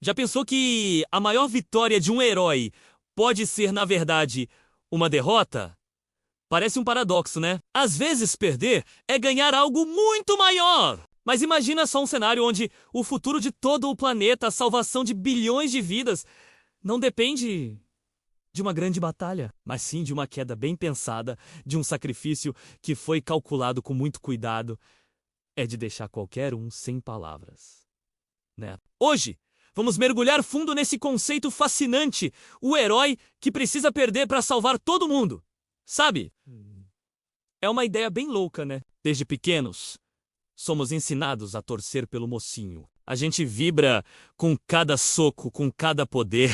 Já pensou que a maior vitória de um herói pode ser, na verdade, uma derrota? Parece um paradoxo, né? Às vezes perder é ganhar algo muito maior. Mas imagina só um cenário onde o futuro de todo o planeta, a salvação de bilhões de vidas, não depende de uma grande batalha, mas sim de uma queda bem pensada, de um sacrifício que foi calculado com muito cuidado. É de deixar qualquer um sem palavras, né? Hoje, vamos mergulhar fundo nesse conceito fascinante, o herói que precisa perder para salvar todo mundo. Sabe? É uma ideia bem louca, né? Desde pequenos, somos ensinados a torcer pelo mocinho. A gente vibra com cada soco, com cada poder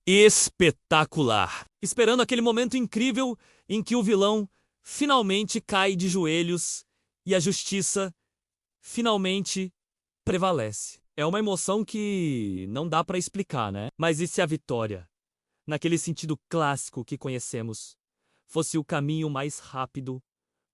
espetacular, esperando aquele momento incrível em que o vilão finalmente cai de joelhos e a justiça finalmente prevalece. É uma emoção que não dá pra explicar, né? Mas e se a vitória, naquele sentido clássico que conhecemos, fosse o caminho mais rápido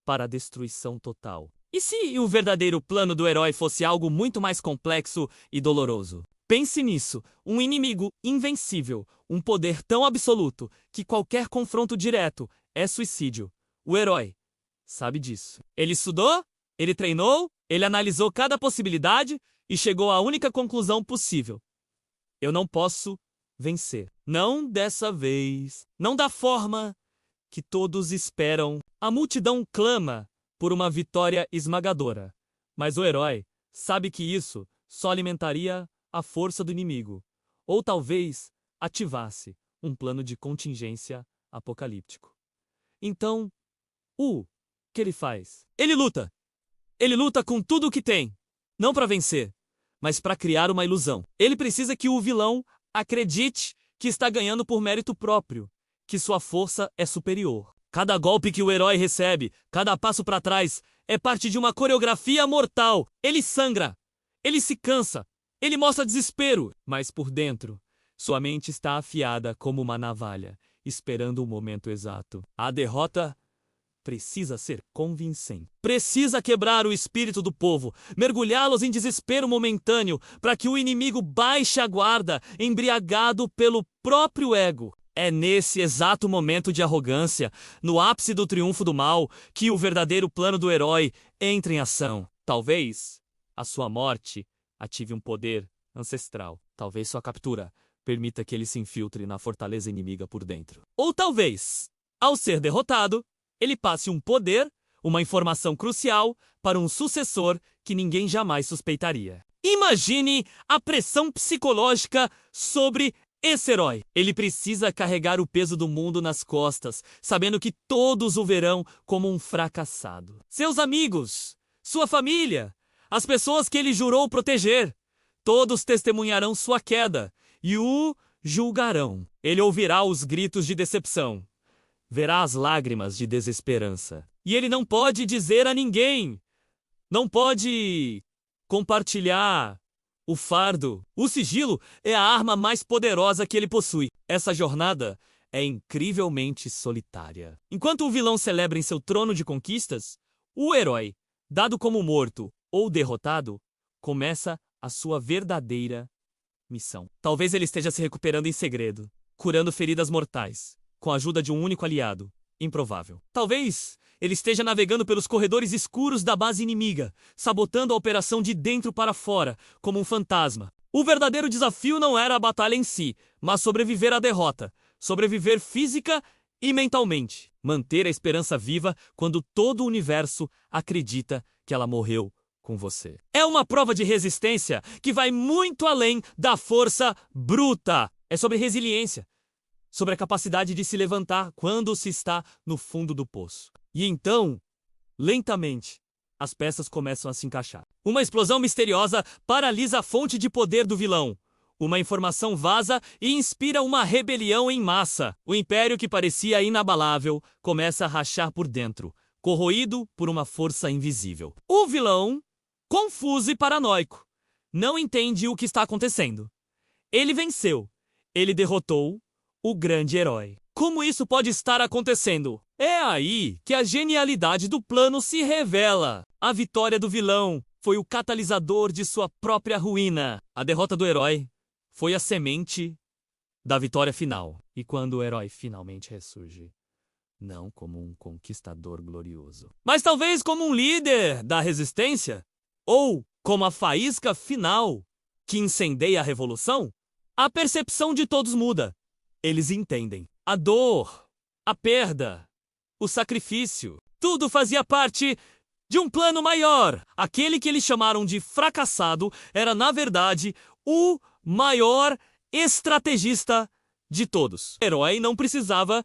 para a destruição total? E se o verdadeiro plano do herói fosse algo muito mais complexo e doloroso? Pense nisso, um inimigo invencível, um poder tão absoluto que qualquer confronto direto é suicídio. O herói sabe disso. Ele estudou, ele treinou, ele analisou cada possibilidade e chegou à única conclusão possível. Eu não posso vencer. Não dessa vez. Não da forma que todos esperam. A multidão clama por uma vitória esmagadora. Mas o herói sabe que isso só alimentaria a força do inimigo. Ou talvez ativasse um plano de contingência apocalíptico. Então, o que ele faz? Ele luta! Ele luta com tudo o que tem. Não para vencer, mas para criar uma ilusão. Ele precisa que o vilão acredite que está ganhando por mérito próprio, que sua força é superior. Cada golpe que o herói recebe, cada passo para trás, é parte de uma coreografia mortal. Ele sangra, ele se cansa, ele mostra desespero, mas por dentro, sua mente está afiada como uma navalha, esperando o momento exato. A derrota precisa ser convincente. Precisa quebrar o espírito do povo, mergulhá-los em desespero momentâneo, para que o inimigo baixe a guarda, embriagado pelo próprio ego. É nesse exato momento de arrogância, no ápice do triunfo do mal, que o verdadeiro plano do herói entra em ação. Talvez a sua morte ative um poder ancestral. Talvez sua captura permita que ele se infiltre na fortaleza inimiga por dentro. Ou talvez, ao ser derrotado, ele passe um poder, uma informação crucial, para um sucessor que ninguém jamais suspeitaria. Imagine a pressão psicológica sobre esse herói. Ele precisa carregar o peso do mundo nas costas, sabendo que todos o verão como um fracassado. Seus amigos, sua família, as pessoas que ele jurou proteger, todos testemunharão sua queda e o julgarão. Ele ouvirá os gritos de decepção. Verá as lágrimas de desesperança. E ele não pode dizer a ninguém. Não pode compartilhar o fardo. O sigilo é a arma mais poderosa que ele possui. Essa jornada é incrivelmente solitária. Enquanto o vilão celebra em seu trono de conquistas, o herói, dado como morto ou derrotado, começa a sua verdadeira missão. Talvez ele esteja se recuperando em segredo, curando feridas mortais, com a ajuda de um único aliado, improvável. Talvez ele esteja navegando pelos corredores escuros da base inimiga, sabotando a operação de dentro para fora, como um fantasma. O verdadeiro desafio não era a batalha em si, mas sobreviver à derrota, sobreviver física e mentalmente, manter a esperança viva quando todo o universo acredita que ela morreu com você. É uma prova de resistência que vai muito além da força bruta. É sobre resiliência, sobre a capacidade de se levantar quando se está no fundo do poço. E então, lentamente, as peças começam a se encaixar. Uma explosão misteriosa paralisa a fonte de poder do vilão. Uma informação vaza e inspira uma rebelião em massa. O império que parecia inabalável começa a rachar por dentro, corroído por uma força invisível. O vilão, confuso e paranoico, não entende o que está acontecendo. Ele venceu. Ele derrotou o grande herói. Como isso pode estar acontecendo? É aí que a genialidade do plano se revela. A vitória do vilão foi o catalisador de sua própria ruína. A derrota do herói foi a semente da vitória final. E quando o herói finalmente ressurge, não como um conquistador glorioso, mas talvez como um líder da resistência, ou como a faísca final que incendeia a revolução, a percepção de todos muda. Eles entendem. A dor, a perda, o sacrifício, tudo fazia parte de um plano maior. Aquele que eles chamaram de fracassado era, na verdade, o maior estrategista de todos. O herói não precisava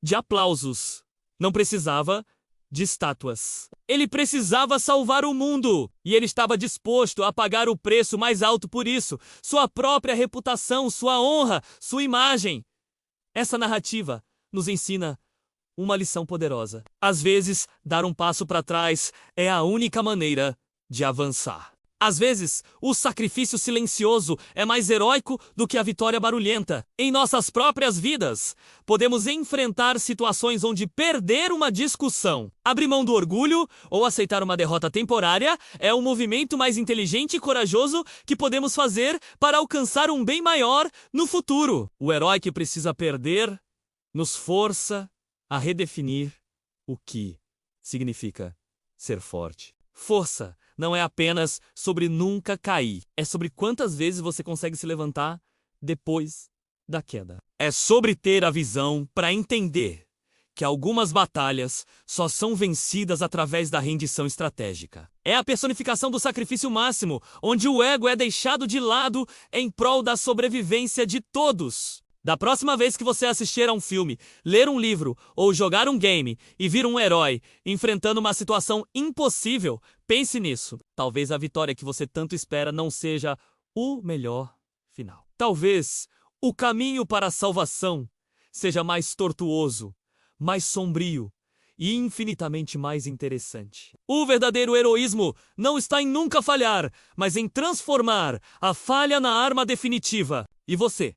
de aplausos, não precisava de estátuas. Ele precisava salvar o mundo, e ele estava disposto a pagar o preço mais alto por isso, sua própria reputação, sua honra, sua imagem. Essa narrativa nos ensina uma lição poderosa. Às vezes, dar um passo para trás é a única maneira de avançar. Às vezes, o sacrifício silencioso é mais heróico do que a vitória barulhenta. Em nossas próprias vidas, podemos enfrentar situações onde perder uma discussão, abrir mão do orgulho ou aceitar uma derrota temporária é o movimento mais inteligente e corajoso que podemos fazer para alcançar um bem maior no futuro. O herói que precisa perder nos força a redefinir o que significa ser forte. Força não é apenas sobre nunca cair, é sobre quantas vezes você consegue se levantar depois da queda. É sobre ter a visão para entender que algumas batalhas só são vencidas através da rendição estratégica. É a personificação do sacrifício máximo, onde o ego é deixado de lado em prol da sobrevivência de todos. Da próxima vez que você assistir a um filme, ler um livro ou jogar um game e vir um herói enfrentando uma situação impossível, pense nisso. Talvez a vitória que você tanto espera não seja o melhor final. Talvez o caminho para a salvação seja mais tortuoso, mais sombrio e infinitamente mais interessante. O verdadeiro heroísmo não está em nunca falhar, mas em transformar a falha na arma definitiva. E você?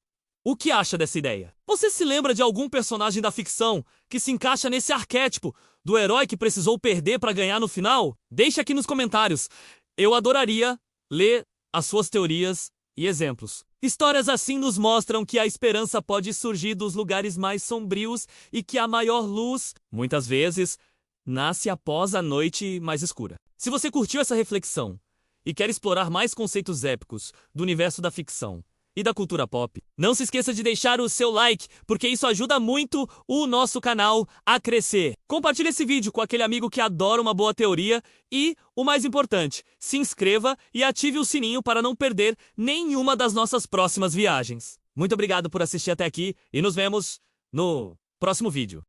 O que acha dessa ideia? Você se lembra de algum personagem da ficção que se encaixa nesse arquétipo do herói que precisou perder para ganhar no final? Deixe aqui nos comentários. Eu adoraria ler as suas teorias e exemplos. Histórias assim nos mostram que a esperança pode surgir dos lugares mais sombrios e que a maior luz, muitas vezes, nasce após a noite mais escura. Se você curtiu essa reflexão e quer explorar mais conceitos épicos do universo da ficção e da cultura pop, não se esqueça de deixar o seu like, porque isso ajuda muito o nosso canal a crescer. Compartilhe esse vídeo com aquele amigo que adora uma boa teoria e, o mais importante, se inscreva e ative o sininho para não perder nenhuma das nossas próximas viagens. Muito obrigado por assistir até aqui e nos vemos no próximo vídeo.